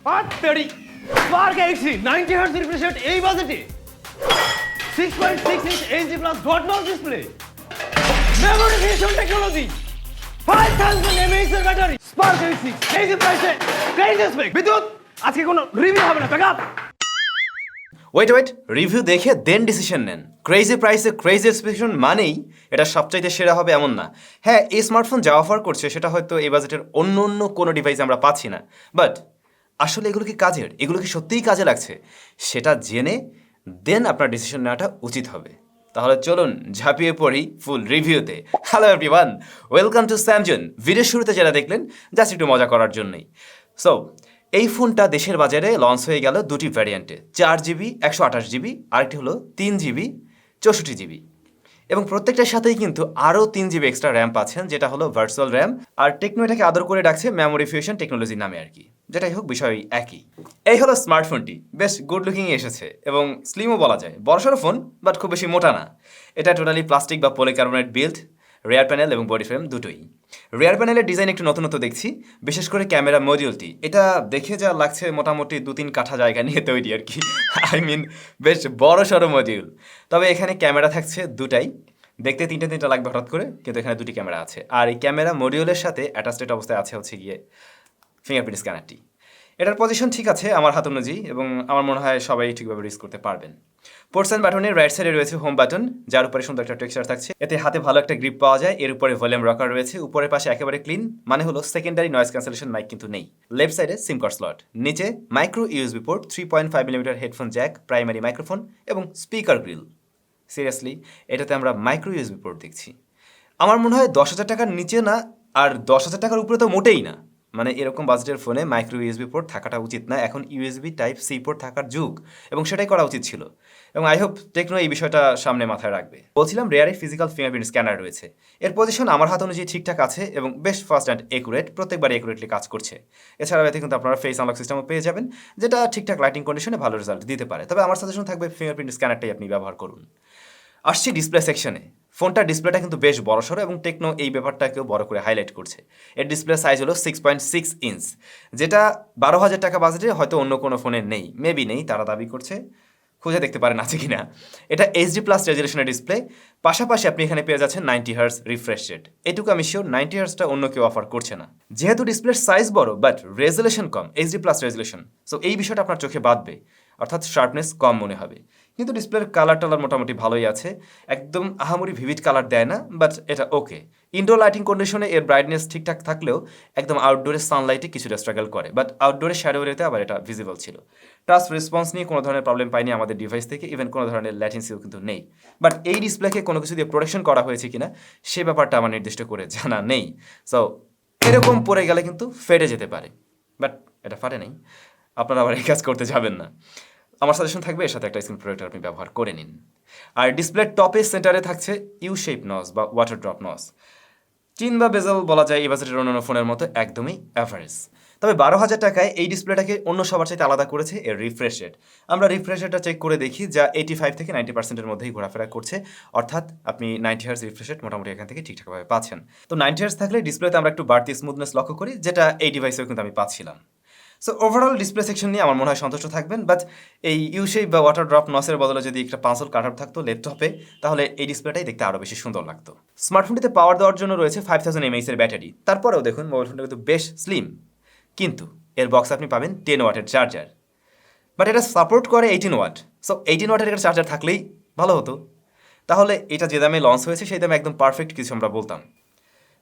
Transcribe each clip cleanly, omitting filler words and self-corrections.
আত্তেরি Spark এক্সি 90 hertz refresh rate এই বাজেটে 6.6 ইঞ্চ এনজি plus dot notch display memory fusion technology 5000 mAh এর ব্যাটারি স্পার্ক এক্সি ক্রেজি প্রাইসে ক্রেজি স্পেক বিদ্যুৎ আজকে কোনো রিভিউ হবে না ব্যাকআপ ওয়েট রিভিউ দেখে দেন ডিসিশন নেন। ক্রেজি প্রাইসে ক্রেজি স্পেসিফিকেশন মানেই এটা সবচাইতে সেরা হবে এমন না। হ্যাঁ, এই স্মার্টফোন যা অফার করছে সেটা হয়তো এই বাজেটের অন্য কোনো ডিভাইস আমরা পাচ্ছি না, বাট আসলে এগুলো কি কাজের, এগুলো কি সত্যিই কাজে লাগছে সেটা জেনে দেন আপনার ডিসিশন নেওয়াটা উচিত হবে। তাহলে চলুন ঝাঁপিয়ে পড়ি ফুল রিভিউতে। Hello everyone, welcome to SamZone। ভিডিওর শুরুতে যারা দেখলেন জাস্ট একটু মজা করার জন্যই। সো এই ফোনটা দেশের বাজারে লঞ্চ হয়ে গেল দুটি ভ্যারিয়েন্টে, 4GB 128GB, আরেকটি হলো 3GB 64GB, এবং প্রত্যেকটার সাথেই কিন্তু আরও 3GB এক্সট্রা র্যাম পাচ্ছেন, যেটা হলো ভার্চুয়াল র্যাম। আর টেকনো এটাকে আদর করে ডাকছে মেমোরি ফিউশন টেকনোলজি নামে আর কি। যেটাই হোক বিষয় একই। এই হলো স্মার্টফোনটি, বেশ গুড লুকিং এসেছে এবং স্লিমও বলা যায়। বড়সড় ফোন, বাট খুব বেশি মোটা না। এটা টোটালি প্লাস্টিক বা পলিকার্বনেট বিল্ড, রেয়ার প্যানেল এবং বডি ফ্রেম দুটোই। রেয়ার প্যানেলের ডিজাইন একটু নতুন দেখছি, বিশেষ করে ক্যামেরা মডিউলটি। এটা দেখে যা লাগছে মোটামুটি 2-3 কাঠা জায়গা নিয়ে তৈরি আর কি। আই মিন বেশ বড় সড়ো মডিউল। তবে এখানে ক্যামেরা থাকছে দুটাই, দেখতে তিনটা লাগবে হঠাৎ করে, কিন্তু এখানে দুটি ক্যামেরা আছে। আর এই ক্যামেরা মডিউলের সাথে অ্যাটাচড অবস্থায় আছে হচ্ছে গিয়ে ফিঙ্গারপ্রিন্ট স্ক্যানারটি। এটার পজিশন ঠিক আছে আমার হাত অনুযায়ী, এবং আমার মনে হয় সবাই ঠিকভাবে ইউজ করতে পারবেন। পোর্টস অ্যান্ড বাটনের রাইট সাইডে রয়েছে হোম বাটন, যার উপরে সুন্দর একটা টেক্সচার থাকছে। এতে হাতে ভালো একটা গ্রিপ পাওয়া যায়। এর উপরে ভলিউম রকার রয়েছে, উপরের পাশে একেবারে ক্লিন, মানে হলো সেকেন্ডারি নয়েজ ক্যান্সেলেশন মাইক কিন্তু নেই। লেফট সাইডে সিম কার্ড স্লট, নিচে micro USB port, 3.5mm headphone Jack, primary microphone এবং স্পিকার গ্রিল। সিরিয়াসলি এটাতে আমরা মাইক্রো ইউএসবি পোর্ট দেখছি। আমার মনে হয় 10,000 টাকার নিচে না, আর 10,000 টাকার উপরে তো মোটেই না। মানে এরকম বাজেটের ফোনে মাইক্রো ইউএসবি পোর্ট থাকাটা উচিত না। এখন ইউএসবি টাইপ সি পোর্ট থাকার যুগ, এবং সেটাই করা উচিত ছিল। এবং আই হোপ টেকনো এই বিষয়টা সামনে মাথায় রাখবে। বলছিলাম রেয়ারে ফিজিক্যাল ফিঙ্গারপ্রিন্ট স্ক্যানার রয়েছে। এর পজিশন আমার হাত অনুযায়ী ঠিকঠাক আছে এবং বেশ ফাস্ট অ্যান্ড একুরেট, প্রত্যেকবার একুরেটলি কাজ করছে। এছাড়াও এতে কিন্তু আপনারা ফেস আনলক সিস্টেমও পেয়ে যাবেন, যেটা ঠিকঠাক লাইটিং কন্ডিশনে ভালো রেজাল্ট দিতে পারে। তবে আমার সাজেশন থাকবে ফিঙ্গারপ্রিন্ট স্ক্যানারটাই আপনি ব্যবহার করুন। আসছি ডিসপ্লে সেকশনে। ফোনটার ডিসপ্লেটা কিন্তু বেশ বড়সড়, এবং টেকনো এই ব্যাপারটাকেও বড় করে হাইলাইট করছে। এর ডিসপ্লে সাইজ হলো 6.6 ইঞ্চ, যেটা 12,000 টাকা বাজেটে হয়তো অন্য কোনো ফোনে নেই, মেবি নেই, তারা দাবি করছে। খুঁজে দেখতে পারেন আছে কিনা। এটা HD+ রেজুলেশনের ডিসপ্লে, পাশাপাশি আপনি এখানে পেয়ে যাচ্ছেন 90 হার্জ রিফ্রেশ রেট। এটুকু আমি শিওর 90 হার্জটা অন্য কেউ অফার করছে না। যেহেতু ডিসপ্লের সাইজ বড় but resolution com, HD+ resolution, so এই বিষয়টা আপনার চোখে বাঁধবে, অর্থাৎ শার্পনেস কম মনে হবে। কিন্তু ডিসপ্লের কালার টালার মোটামুটি ভালোই আছে, একদম আহামরি ভিভিড কালার দেয় না, বাট এটা ওকে। ইনডোর লাইটিং কন্ডিশনে এর ব্রাইটনেস ঠিকঠাক থাকলেও একদম আউটডোরের সানলাইটে কিছুটা স্ট্রাগল করে, বাট আউটডোরের শ্যাডো এরিয়াতে আবার এটা ভিজিবল ছিল। টাচ রেসপন্স নিয়ে কোনো ধরনের প্রবলেম পাইনি আমাদের ডিভাইস থেকে, ইভেন কোনো ধরনের ল্যাটেন্সিও কিন্তু নেই। বাট এই ডিসপ্লেকে কোনো কিছু দিয়ে প্রোটেকশন করা হয়েছে কিনা সে ব্যাপারটা আমার নির্দিষ্ট করে জানা নেই। সো এরকম পড়ে গেলে কিন্তু ফেটে যেতে পারে, বাট এটা ফাটে নেই। আপনারা আবার এই কাজ করতে যাবেন না। আমার সাজেশন থাকবে এর সাথে একটা স্ক্রিন প্রোটেক্টর আপনি ব্যবহার করে নিন। আর ডিসপ্লের টপে সেন্টারে থাকছে ইউ শেপ নস বা ওয়াটার ড্রপ নস। চিন বা বেজেল বলা যায় এই বাজেটের অন্যান্য ফোনের মতো একদমই অ্যাভারেজ। তবে 12,000 টাকায় এই ডিসপ্লেটাকে অন্য সবার চাইতে আলাদা করেছে এর রিফ্রেশ রেট। আমরা রিফ্রেশ রেটটা চেক করে দেখি, যা 85 থেকে 90%-এর মধ্যেই ঘোরাফেরা করছে, অর্থাৎ আপনি 90 হার্জ রিফ্রেশ রেট মোটামুটি এখান থেকে ঠিকঠাকভাবে পাচ্ছেন। তো 90 হার্জ থাকলে ডিসপ্লেতে আমরা একটু বাড়তি স্মুথনেস লক্ষ্য করি, যেটা এই ডিভাইসেও কিন্তু আমি পাচ্ছিলাম। সো ওভারঅল ডিসপ্লে সেকশন নিয়ে আমার মনে হয় সন্তুষ্ট থাকবেন, বাট এই ইউ শেপ বা ওয়াটার ড্রপ নসের বদলে যদি একটা পাঁচল কাটআউট থাকতো ল্যাপটপে, তাহলে এই ডিসপ্লেটাই দেখতে আরও বেশি সুন্দর লাগতো। স্মার্টফোনটিতে পাওয়ার দেওয়ার জন্য রয়েছে 5000 mAh এর ব্যাটারি। তারপরেও দেখুন মোবাইল ফোনটা কিন্তু বেশ স্লিম, কিন্তু এর বক্সে আপনি পাবেন 10 ওয়াটের চার্জার, বাট এটা সাপোর্ট করে 18 ওয়াট। সো 18 ওয়াটের একটা চার্জার থাকলেই ভালো হতো। তাহলে এটা যে দামে লঞ্চ হয়েছে সেই দামে একদম পারফেক্ট কিছু আমরা বলতাম।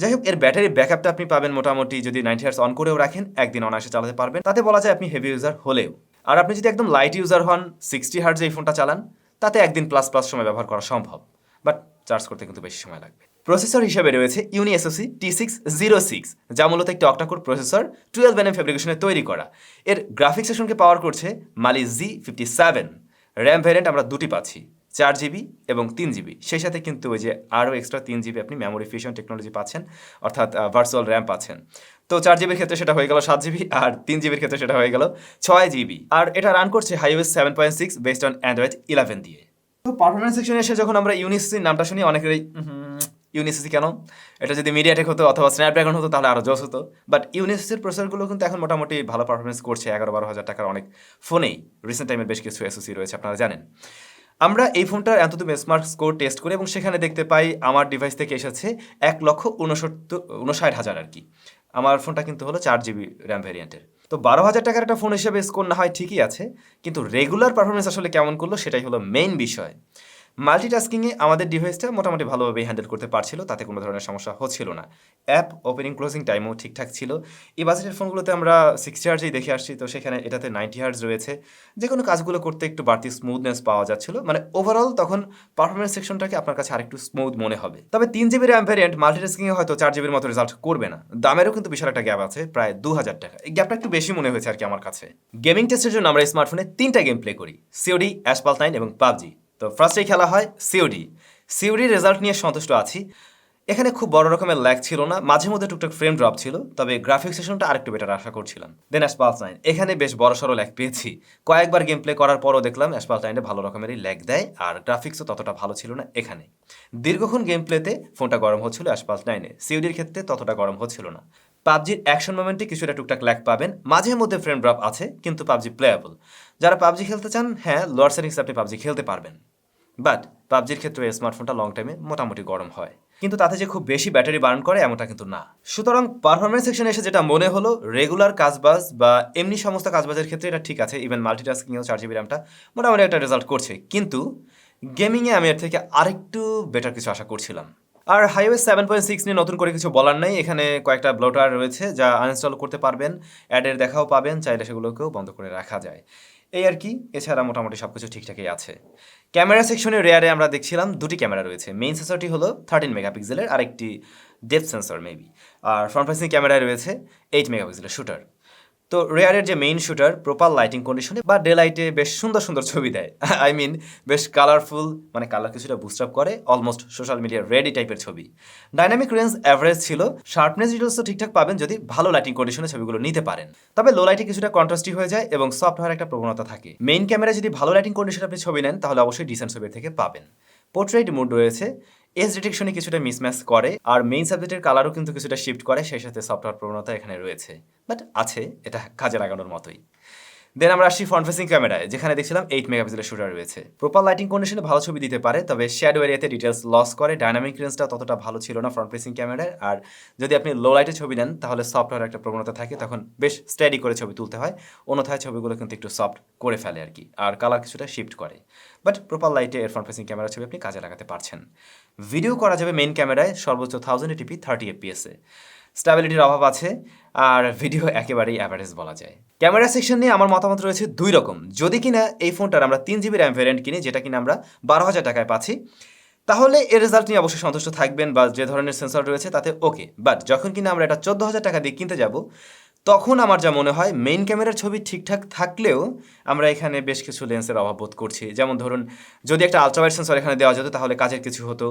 যাই হোক, এর ব্যাটারি ব্যাকআপটা আপনি পাবেন মোটামুটি, যদি 90 হার্জ অন করেও রাখেন একদিন অনায়াসে চালাতে পারবেন। তাতে বলা যায় আপনি হেভি ইউজার হলেও। আর আপনি যদি একদম লাইট ইউজার হন, 60 হার্জে এই ফোনটা চালান, তাতে একদিন প্লাস সময় ব্যবহার করা সম্ভব, বাট চার্জ করতে কিন্তু বেশি সময় লাগবে। প্রসেসর হিসেবে রয়েছে ইউনি SoC T606, যা মূলত একটি অক্টাকোর প্রসেসর 12nm ফেব্রিকেশনে তৈরি করা। এর গ্রাফিক্স সেকশনকে পাওয়ার করছে মালি Z57। র্যাম ভ্যারিয়েন্ট আমরা দুটি পাচ্ছি, 4GB এবং 3GB। সেই সাথে কিন্তু ওই যে আরও এক্সট্রা 3GB আপনি মেমোরি ফিউশন টেকনোলজি পাচ্ছেন, অর্থাৎ ভার্চুয়াল র্যাম পাচ্ছেন। তো 4GBর ক্ষেত্রে সেটা হয়ে গেল 7GB, আর 3GBর ক্ষেত্রে সেটা হয়ে গেল 6GB। আর এটা রান করছে iOS 7.6 বেসড অন Android 11 দিয়ে। তো পারফরমেন্স সেকশনে এসে যখন আমরা ইউনি SoC নামটা শুনি, অনেকেরই ইউনিসিসি কেন? এটা যদি মিডিয়াটেক হতো অথবা স্ন্যাপড্রাগন হতো তাহলে আরও জোস হতো। বাট ইউনিসিসির প্রসেসরগুলো কিন্তু এখন মোটামুটি ভালো পারফরমেন্স করছে 11-12 হাজার টাকার অনেক ফোনেই। রিসেন্ট টাইমের বেশ কিছু এসওসি রয়েছে, আপনারা জানেন। আমরা এই ফোনটার এত স্মার্ট স্কোর টেস্ট করি এবং সেখানে দেখতে পাই আমার ডিভাইস থেকে এসেছে 1,59,000 আর কি। আমার ফোনটা কিন্তু হলো 4GB র্যাম ভ্যারিয়েন্টের। তো 12,000 টাকার একটা ফোন হিসেবে স্কোর না হয় ঠিকই আছে, কিন্তু রেগুলার পারফরমেন্স আসলে কেমন করলো সেটাই হলো মেইন বিষয়। মাল্টিটাস্কিংয়ে আমাদের ডিভাইসটা মোটামুটি ভালোভাবেই হ্যান্ডেল করতে পারছিল, তাতে কোনো ধরনের সমস্যা হচ্ছিল না। অ্যাপ ওপেনিং ক্লোজিং টাইমও ঠিকঠাক ছিল। এই বাজেটের ফোনগুলোতে আমরা 60 হার্জেই দেখে আসছি, তো সেখানে এটাতে 90 হার্জ রয়েছে। যে কোনো কাজগুলো করতে একটু বাড়তি স্মুথনেস পাওয়া যাচ্ছিল, মানে ওভারঅল তখন পারফরমেন্স সেকশনটাকে আপনার কাছে আরেকটু স্মুথ মনে হবে। তবে 3GB র্যাম ভ্যারিয়েন্ট মাল্টিটাস্কিংয়ে হয়তো 4GBর মতো রেজাল্ট করবে না। দামেরও কিন্তু বিশাল একটা গ্যাপ আছে, প্রায় 2,000 টাকা। এই গ্যাপটা একটু বেশি মনে হয়েছে আর কি আমার কাছে। গেমিং টেস্টের জন্য আমরা স্মার্টফোনে 3টা গেম প্লে করি, সিওডি, অ্যাসফল্ট 9 এবং পাবজি। তো ফার্স্টেই খেলা হয় সিওডির রেজাল্ট নিয়ে সন্তুষ্ট আছি। এখানে খুব বড় রকমের ল্যাগ ছিল না, মাঝে মধ্যে টুকটাক ফ্রেম ড্রপ ছিল, তবে গ্রাফিক্স সেশনটা আরেকটু বেটার আশা করছিলাম। দেন অ্যাসফল্ট 9, এখানে বেশ বড়সড় ল্যাগ পেয়েছি। কয়েকবার গেম প্লে করার পরও দেখলাম অ্যাসফল্ট 9 ভালো রকমেরই ল্যাগ দেয়, আর গ্রাফিক্সও ততটা ভালো ছিল না এখানে। দীর্ঘক্ষণ গেম প্লেতে ফোনটা গরম হচ্ছিল অ্যাসফল্ট 9-এ, সিওডির ক্ষেত্রে ততটা গরম হচ্ছিল না। পাবজির অ্যাকশন মোমেন্টে কিছুটা টুকটাক ল্যাগ পাবেন, মাঝে মধ্যে ফ্রেম ড্রপ আছে, কিন্তু পাবজি প্লেয়েবল। যারা পাবজি খেলতে চান, হ্যাঁ লোয়ার সেটিংসে আপনি পাবজি খেলতে পারবেন। বাট পাবজির ক্ষেত্রে স্মার্টফোনটা লং টাইমে মোটামুটি গরম হয়, কিন্তু তাতে যে খুব বেশি ব্যাটারি বার্ন করে এমনটা কিন্তু না। সুতরাং পারফরমেন্স সেকশনে এসে যেটা মনে হলো, রেগুলার কাজবাজ বা এমনি সমস্ত কাজবাজের ক্ষেত্রে এটা ঠিক আছে। ইভেন মাল্টিটাস্কিংয়েও 4GB র্যামটা মোটামুটি একটা রেজাল্ট করছে, কিন্তু গেমিংয়ে আমি এর থেকে আরেকটু বেটার কিছু আশা করছিলাম। আর হাইওয়েস 7.6 নিয়ে নতুন করে কিছু বলার নাই। এখানে কয়েকটা ব্লোটার রয়েছে যা আনইনস্টল করতে পারবেন, অ্যাডের দেখাও পাবেন, চাইলে সেগুলোকেও বন্ধ করে রাখা যায়। এই আর কি, এছাড়া মোটামুটি সব কিছু ঠিকঠাকই আছে। ক্যামেরা সেকশনে রেয়ারে আমরা দেখছিলাম 2টি ক্যামেরা রয়েছে। মেইন সেন্সরটি হলো 13 মেগাপিক্সেলের, আর একটি ডেপথ সেন্সর মেবি। আর ফ্রন্ট ফেসিং ক্যামেরায় রয়েছে 8 মেগাপিক্সেলের শুটার। তো রেয়ারের যে মেইন শুটার প্রপার লাইটিং কন্ডিশনে বা ডে লাইটে বেশ সুন্দর সুন্দর ছবি দেয়। আই মিন বেশ কালারফুল, মানে কালার কিছুটা বুস্ট আপ করে, অলমোস্ট সোশ্যাল মিডিয়া রেডি টাইপের ছবি। ডাইনামিক রেঞ্জ অ্যাভারেজ ছিল, শার্পনেস ডিটেলসও ঠিকঠাক পাবেন যদি ভালো লাইটিং কন্ডিশনে ছবিগুলো নিতে পারেন। তবে লো লাইটে কিছুটা কন্ট্রাস্টি হয়ে যায় এবং সফট হওয়ার একটা প্রবণতা থাকে। মেইন ক্যামেরায় যদি ভালো লাইটিং কন্ডিশনে আপনি ছবি নেন তাহলে অবশ্যই ডিসেন্ট ছবির থেকে পাবেন। পোর্ট্রেট মোড রয়েছে, এজ ডিটেকশনে কিছুটা মিসম্যাচ করে, আর মেইন সাবজেক্টের কালারও কিন্তু কিছুটা শিফট করে, সেই সাথে সফটওয়্যার প্রবণতা এখানে রয়েছে। বাট আছে, এটা কাজে লাগানোর মতোই। দেন আমরা আসছি ফ্রন্ট ফেসিং ক্যামেরায়, যেখানে দেখছিলাম 8 মেগাপিক্সেলের শুটার রয়েছে। প্রপার লাইটিং কন্ডিশনে ভালো ছবি দিতে পারে, তবে শ্যাডো এরিয়াতে ডিটেলস লস করে। ডাইনামিক রেঞ্জটা ততটা ভালো ছিল না ফ্রন্ট ফেসিং ক্যামেরায়। আর যদি আপনি লো লাইটে ছবি নেন তাহলে সফটওয়্যার একটা প্রবণতা থাকে, তখন বেশ স্টেডি করে ছবি তুলতে হয়, অন্যথায় ছবিগুলো কিন্তু একটু সফট করে ফেলে আর কি, আর কালার কিছুটা শিফট করে। বাট প্রপার লাইটে এর ফ্রন্ট ফেসিং ক্যামেরার ছবি আপনি কাজে লাগাতে পারছেন। ভিডিও করা যাবে মেইন ক্যামেরায় সর্বোচ্চ 1080p 30 fps-এ। স্ট্যাবিলিটির অভাব আছে, আর ভিডিও একেবারেই অ্যাভারেজ বলা যায়। ক্যামেরা সেকশন নিয়ে আমার মতামত রয়েছে 2 রকম। যদি কিনা এই ফোনটার আমরা 3GB র্যাম ভ্যারিয়েন্ট কিনি, যেটা কিনা আমরা 12,000 টাকায় পাচ্ছি, তাহলে এর রেজাল্ট নিয়ে অবশ্যই সন্তুষ্ট থাকবেন, বা যে ধরনের সেন্সর রয়েছে তাতে ওকে। বাট যখন কিনা আমরা এটা 14,000 টাকা দিয়ে কিনতে যাব, তখন আমার যা মনে হয় মেইন ক্যামেরার ছবি ঠিকঠাক থাকলেও আমরা এখানে বেশ কিছু লেন্সের অভাব বোধ করছি। যেমন ধরুন, যদি একটা আলট্রাওয়াইড সেন্সর এখানে দেওয়া যেত তাহলে কাজের কিছু হতো।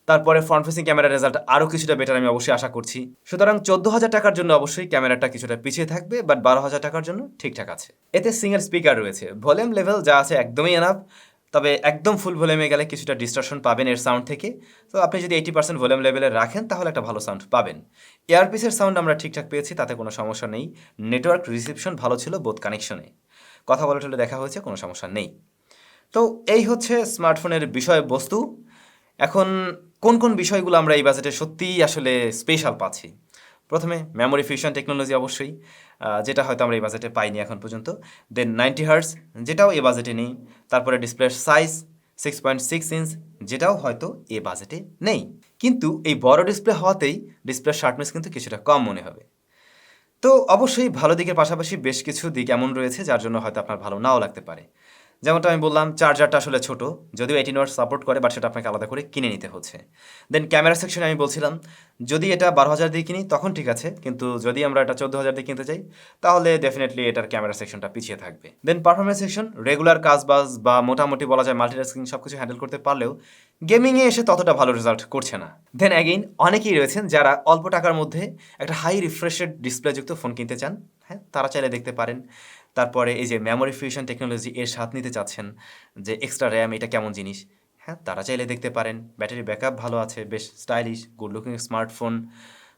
তারপরে ফ্রন্ট ফেসিং ক্যামেরার রেজাল্ট আরও কিছুটা বেটার আমি অবশ্যই আশা করছি। সুতরাং 14,000 টাকার জন্য অবশ্যই ক্যামেরাটা কিছুটা পিছিয়ে থাকবে, বাট 12,000 টাকার জন্য ঠিকঠাক আছে। এতে সিঙ্গেল স্পিকার রয়েছে, ভলিউম লেভেল যা আছে একদমই এনাফ। তবে একদম ফুল ভলিউমে গেলে কিছুটা ডিস্টরশন পাবেন এর সাউন্ড থেকে। তো আপনি যদি 80% ভলিউম লেভেলে রাখেন তাহলে একটা ভালো সাউন্ড পাবেন। এয়ারপিসের সাউন্ড আমরা ঠিকঠাক পেয়েছি, তাতে কোনো সমস্যা নেই। নেটওয়ার্ক রিসিপশন ভালো ছিল বোথ কানেকশনে, কথা বলে টলে দেখা হয়েছে, কোনো সমস্যা নেই। তো এই হচ্ছে স্মার্টফোনের বিষয়বস্তু। এখন কোন কোন বিষয়গুলো আমরা এই বাজেটে সত্যিই আসলে স্পেশাল পাচ্ছি? প্রথমে মেমোরি ফিউশন টেকনোলজি অবশ্যই, যেটা হয়তো আমরা এই বাজেটে পাইনি এখন পর্যন্ত। দেন 90 হার্টজ, যেটাও এ বাজেটে নেই। তারপরে ডিসপ্লের সাইজ 6.6 ইঞ্চ, যেটাও হয়তো এ বাজেটে নেই। কিন্তু এই বড় ডিসপ্লে হওয়াতেই ডিসপ্লের শার্পনেস কিন্তু কিছুটা কম মনে হবে। তো অবশ্যই ভালো দিকের পাশাপাশি বেশ কিছু দিক এমন রয়েছে যার জন্য হয়তো আপনার ভালো নাও লাগতে পারে। যেমনটা আমি বললাম, চার্জারটা আসলে ছোট, যদিও 18 ওয়াট সাপোর্ট করে, বাট সেটা আপনাকে আলাদা করে কিনে নিতে হচ্ছে। দেন ক্যামেরা সেকশনে আমি বলছিলাম, যদি এটা 12,000 দিয়ে কিনি তখন ঠিক আছে, কিন্তু যদি আমরা এটা 14,000 দিয়ে কিনতে চাই তাহলে ডেফিনেটলি এটার ক্যামেরা সেকশনটা পিছিয়ে থাকবে। দেন পারফরমেন্স সেকশন, রেগুলার কাজবাজ বা মোটামুটি বলা যায় মাল্টিটাস্কিং সব কিছু হ্যান্ডেল করতে পারলেও গেমিংয়ে এসে ততটা ভালো রেজাল্ট করছে না। দেন অ্যাগেইন অনেকেই রয়েছেন যারা অল্প টাকার মধ্যে একটা হাই রিফ্রেশেড ডিসপ্লেযুক্ত ফোন কিনতে চান, হ্যাঁ তারা চাইলে দেখতে পারেন। তারপরে এই যে মেমোরি ফিউশন টেকনোলজি এর সাথে নিতে চাচ্ছেন, যে এক্সট্রা র্যাম এটা কেমন জিনিস, হ্যাঁ, তারা চাইলে দেখতে পারেন। ব্যাটারি ব্যাকআপ ভালো আছে, বেশ stylish, good looking smartphone.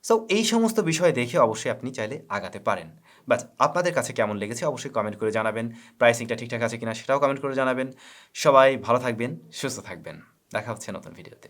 So এই সমস্ত বিষয় দেখে অবশ্যই আপনি চাইলে আগাতে পারেন। বাট আপনাদের কাছে কেমন লেগেছে অবশ্যই কমেন্ট করে জানাবেন। প্রাইসিংটা ঠিকঠাক আছে কিনা সেটাও কমেন্ট করে জানাবেন। সবাই ভালো থাকবেন, সুস্থ থাকবেন। দেখা হচ্ছে নতুন ভিডিওতে।